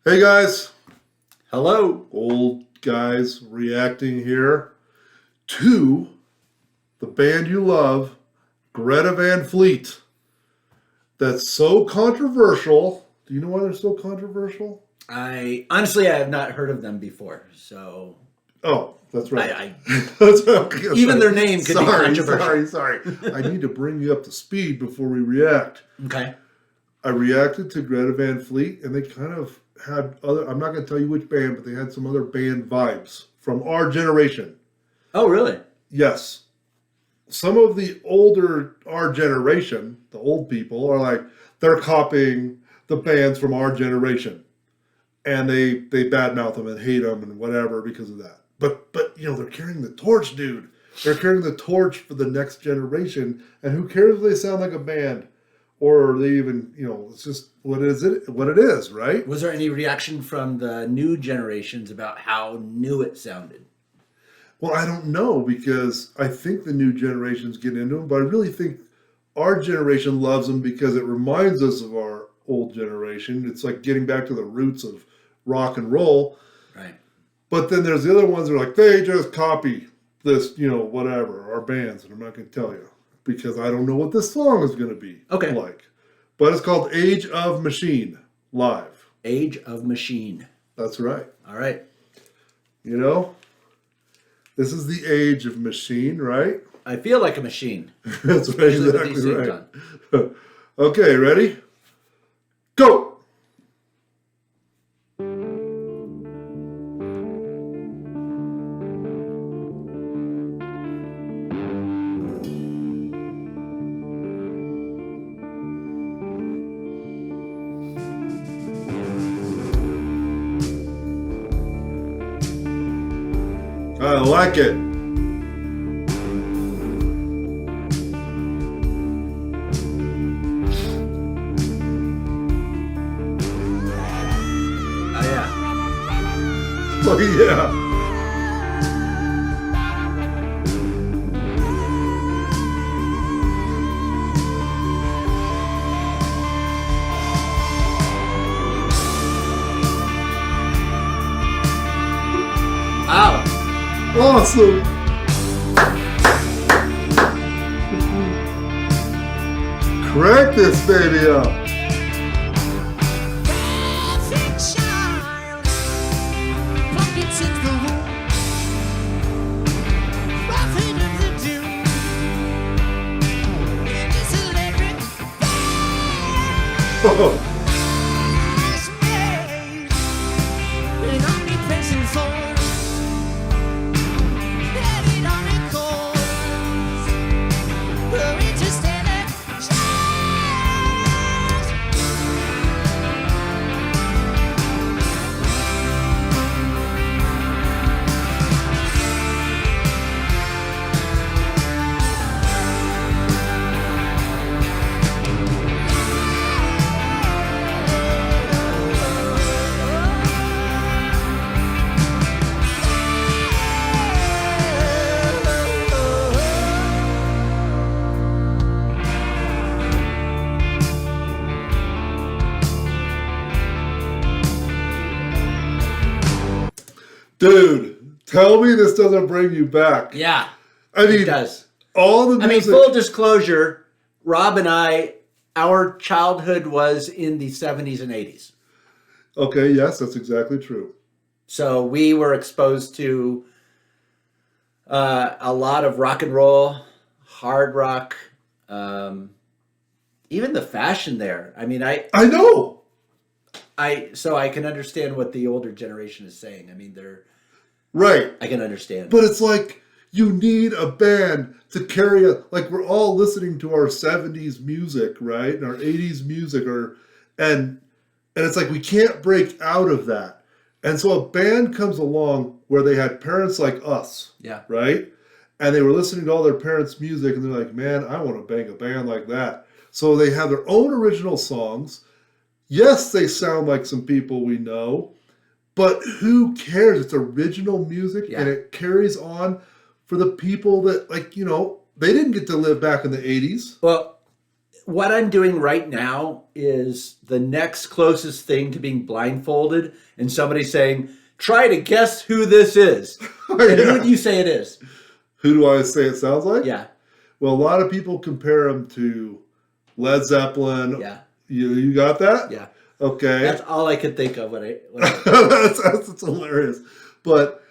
Hey guys, Hello. old guys reacting here to the band you love, Greta Van Fleet. That's so controversial. Do you know why they're so controversial? I honestly have not heard of them before, so Oh, that's right. I That's right. Okay, that's even right. their name could be controversial. Sorry. I need to bring you up to speed before we react. Okay. I reacted to Greta Van Fleet, and they kind of had other. I'm not going to tell you which band, but they had some other band vibes from our generation. Oh, really? Yes. Some of the older, our generation, the old people, are like, they're copying the bands from our generation. And they badmouth them and hate them and whatever because of that. But they're carrying the torch, dude. They're carrying the torch for the next generation. And who cares if they sound like a band? Or they even, it's just what it is, right? Was there any reaction from the new generations about how new it sounded? Well, I don't know because I think the new generations get into them, but I really think our generation loves them because it reminds us of our old generation. It's like getting back to the roots of rock and roll. Right. But then there's the other ones that are like, they just copy this, whatever, our bands, and I'm not going to tell you because I don't know what this song is going to be like. But it's called Age of Machine live. Age of Machine. That's right. All right. This is the age of machine, right? I feel like a machine. That's Especially with these exactly things right. on. Okay, ready? Go! I like it. Oh, yeah. Oh, yeah. Wow. Awesome. Crank this baby up. Oh. Dude, tell me this doesn't bring you back. Yeah. I mean, it does. All the music. full disclosure, Rob and our childhood was in the 70s and 80s. Okay, yes, that's exactly true. So we were exposed to a lot of rock and roll, hard rock, even the fashion there. I mean, I know. So I can understand what the older generation is saying. I mean, right. I can understand. But it's like you need a band to carry like we're all listening to our 70s music, right? And our 80s music and it's like we can't break out of that. And so a band comes along where they had parents like us. Yeah. Right? And they were listening to all their parents' music and they're like, man, I want to bang a band like that. So they have their own original songs. Yes, they sound like some people we know, but who cares? It's original music and it carries on for the people that, like, they didn't get to live back in the 80s. Well, what I'm doing right now is the next closest thing to being blindfolded and somebody saying, try to guess who this is. And who do you say it is? Who do I say it sounds like? Yeah. Well, a lot of people compare him to Led Zeppelin. Yeah. You got that? Yeah. Okay. That's all I could think of when I that's hilarious. But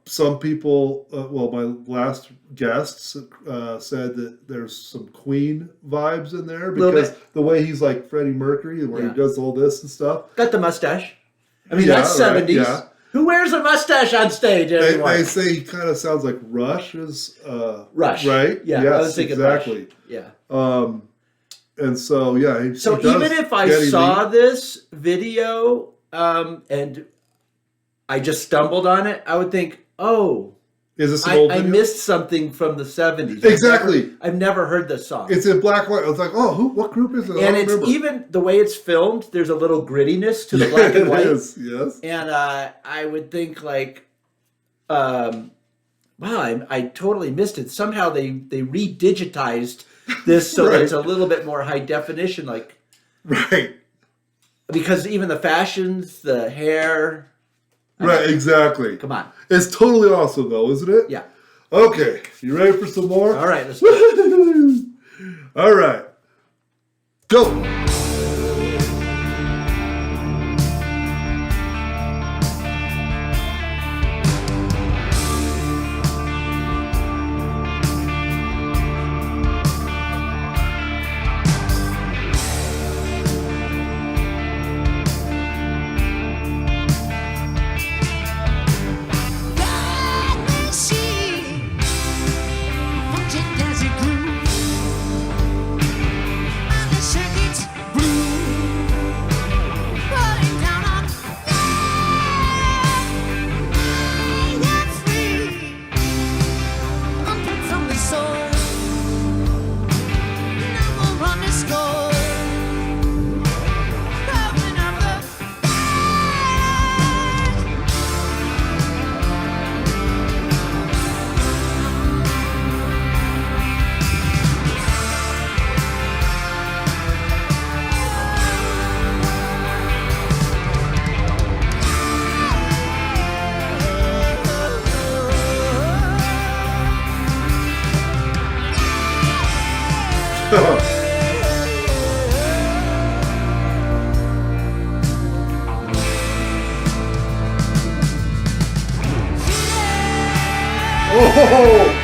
some people, my last guests said that there's some Queen vibes in there because the way he's like Freddie Mercury, where he does all this and stuff. Got the mustache. I mean, that's 70s. Right, yeah. Who wears a mustache on stage anymore? They say he kind of sounds like Rush's. Rush. Right? Yeah, yes, I was thinking exactly. Rush. Yeah. And so, yeah. So even if I saw this video and I just stumbled on it, I would think, oh, is this an old video? I missed something from the 70s. Exactly. I've never heard this song. It's in black and white. I was like, oh, what group is it? And it's even the way it's filmed, there's a little grittiness to the black and white. Yes. And I would think like, wow, I totally missed it. Somehow they redigitized this so that it's a little bit more high definition, like right. Because even the fashions, the hair. Right, exactly. Come on. It's totally awesome though, isn't it? Yeah. Okay. You ready for some more? All right, let's go. All right. Go. Oh!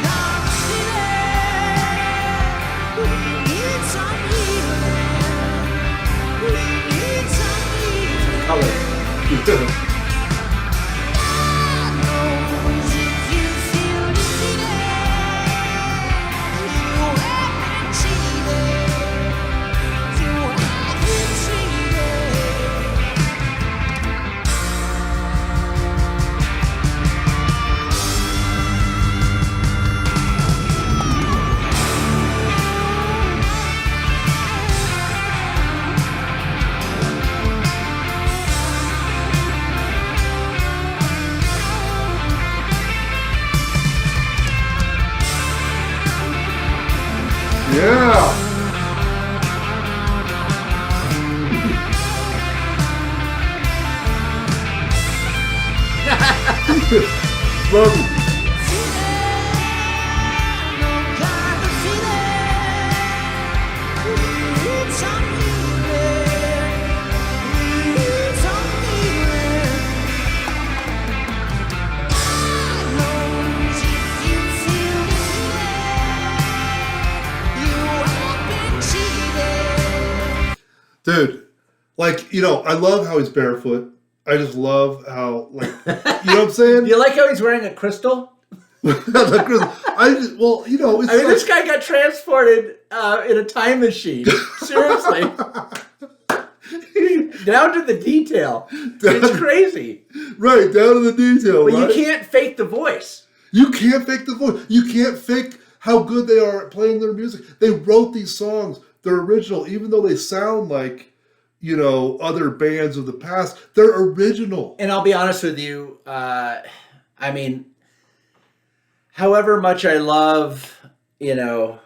Yeah. Love it. Dude, like, you know, I love how he's barefoot. I just love how, like, you know what I'm saying? Do you like how he's wearing a crystal? Well, you know, it's this guy got transported in a time machine. Seriously. Down to the detail. It's crazy. Right, down to the detail. But right? You can't fake the voice. You can't fake the voice. You can't fake how good they are at playing their music. They wrote these songs. They're original, even though they sound like, you know, other bands of the past. They're original. And I'll be honest with you. I mean, however much I love, you know,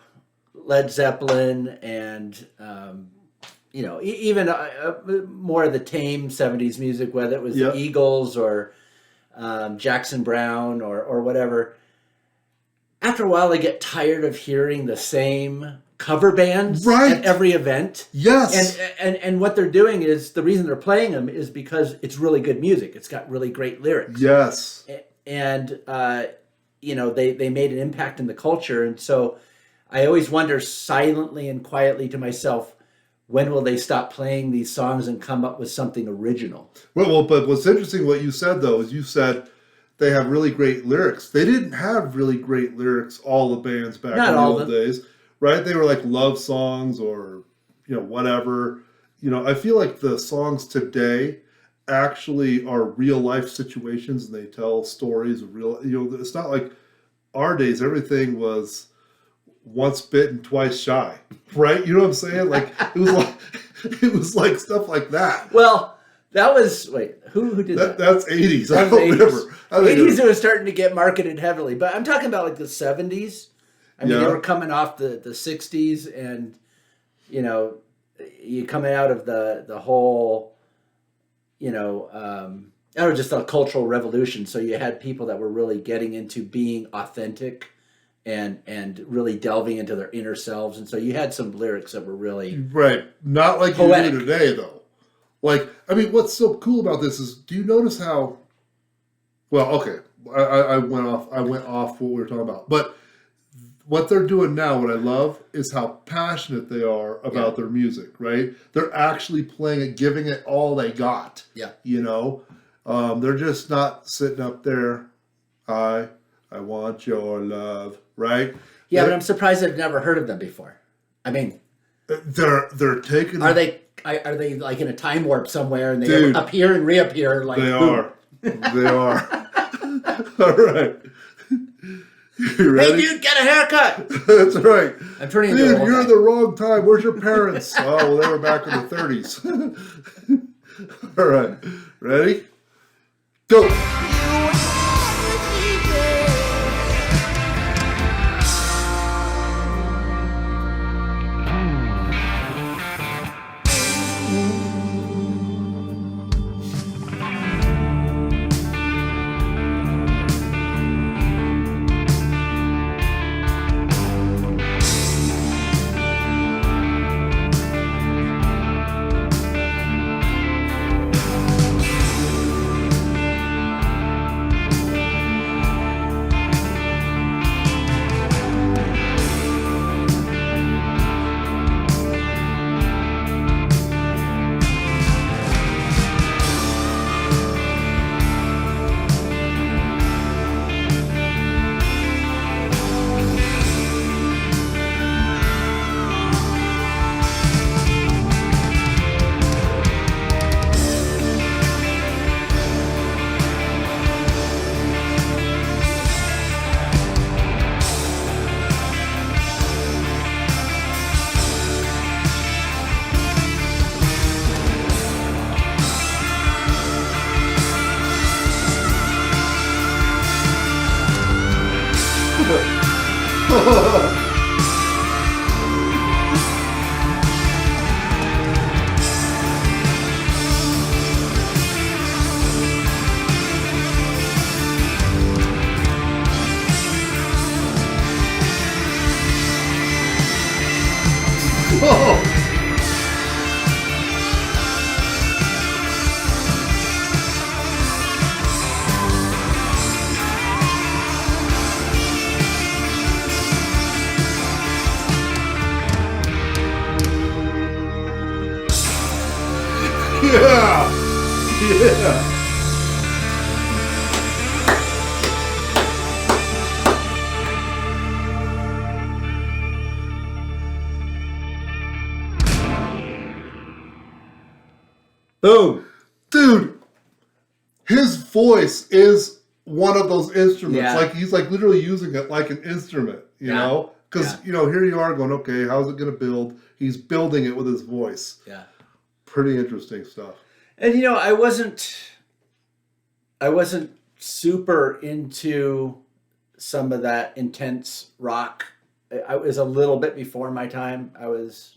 Led Zeppelin and even more of the tame '70s music, whether it was Yep. the Eagles or Jackson Browne or whatever. After a while, they get tired of hearing the same cover bands Right. at every event. Yes. And what they're doing is, the reason they're playing them is because it's really good music. It's got really great lyrics. Yes. And they made an impact in the culture. And so I always wonder silently and quietly to myself, when will they stop playing these songs and come up with something original? Well, but what's interesting, what you said though, is you said they have really great lyrics. They didn't have really great lyrics, all the bands back Not in the all old of them. days, right? They were like love songs or whatever. I feel like the songs today actually are real life situations, and they tell stories of real. It's not like our days. Everything was once bitten, twice shy, right? You know what I'm saying? Like it was like stuff like that. Well, that was who did that? That's 80s. I That was don't 80s. remember. I think 80s, it was starting to get marketed heavily, but I'm talking about like the 70s. I mean, Yeah. they were coming off the 60s, and you coming out of the whole, or just a cultural revolution. So you had people that were really getting into being authentic and really delving into their inner selves, and so you had some lyrics that were really right. Not like poetic. you do today, though. Like, I mean, what's so cool about this is, do you notice how? Well, okay, I went off what we were talking about, but what they're doing now, what I love, is how passionate they are about their music. Right? They're actually playing it, giving it all they got. Yeah. They're just not sitting up there. I want your love. Right? Yeah, but I'm surprised I've never heard of them before. I mean, they're taking. are they like in a time warp somewhere, and they Dude. appear and reappear? Like They boom. are. They are. All right. You ready? Hey, dude, get a haircut. That's right. I'm turning into Dude, an old you're guy. in the wrong time. Where's your parents? Oh, well, they were back in the 30s. All right. Ready? Go. Yeah. Yeah. Boom. Dude, his voice is one of those instruments. Yeah. Like, he's like literally using it like an instrument, you know? Because, here you are going, okay, how's it going to build? He's building it with his voice. Yeah. Pretty interesting stuff. And I wasn't super into some of that intense rock I was a little bit before my time. I was,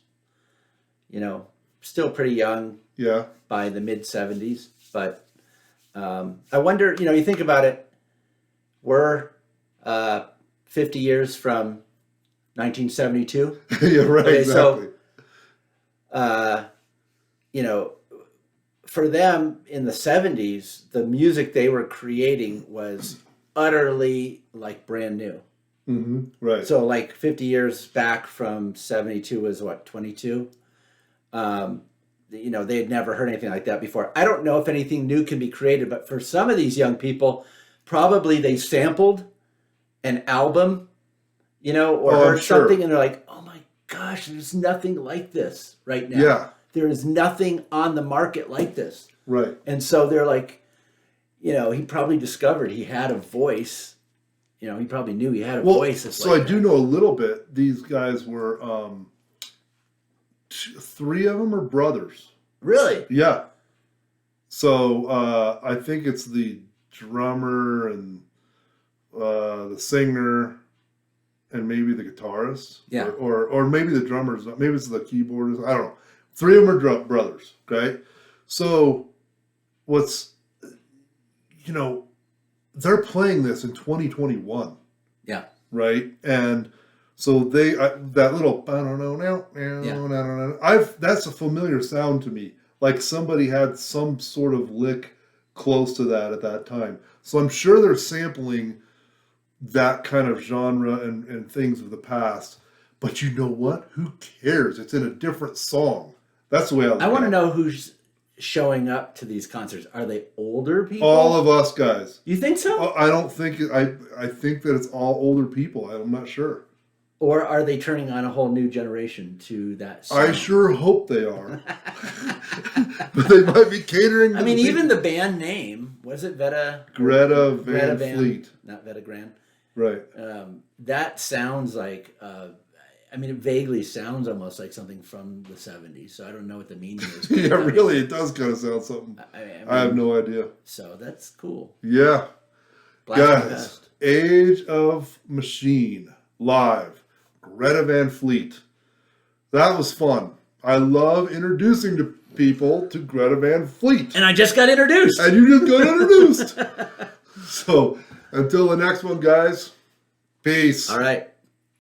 still pretty young Yeah. by the mid 70s. But I wonder, you think about it, we're 50 years from 1972. Yeah, right. Okay, Exactly. So, for them in the 70s, the music they were creating was utterly like brand new. Mm-hmm. Right. So like 50 years back from 72 was what, 22? They had never heard anything like that before. I don't know if anything new can be created, but for some of these young people, probably they sampled an album, or I'm heard sure. something and they're like, oh my gosh, there's nothing like this right now. Yeah. There is nothing on the market like this. Right. And so they're like, he probably discovered he had a voice. He probably knew he had a voice. So I do know a little bit. These guys were, 3 of them are brothers. Really? Yeah. So I think it's the drummer and the singer and maybe the guitarist. Yeah. Or maybe the drummers. Maybe it's the keyboardist. I don't know. 3 of them are brothers. Okay. So what's, they're playing this in 2021. Yeah. Right. And so that little that's a familiar sound to me. Like somebody had some sort of lick close to that at that time. So I'm sure they're sampling that kind of genre and things of the past. But you know what? Who cares? It's in a different song. That's the way I want to it. know who's showing up to these concerts. Are they older people? All of us guys. You think so? I don't think I think that it's all older people. I'm not sure. Or are they turning on a whole new generation to that song? I sure hope they are. But they might be catering to even the band name, was it Greta Van Fleet. Not Veta Grand. Right. That sounds like, it vaguely sounds almost like something from the 70s. So I don't know what the meaning is. Yeah, really, it does kind of sound something. I have no idea. So that's cool. Yeah. Blast Guys, Fest. Age of Machine, live. Greta Van Fleet. That was fun. I love introducing to people to Greta Van Fleet. And I just got introduced. And you just got introduced. So, until the next one, guys, peace. All right.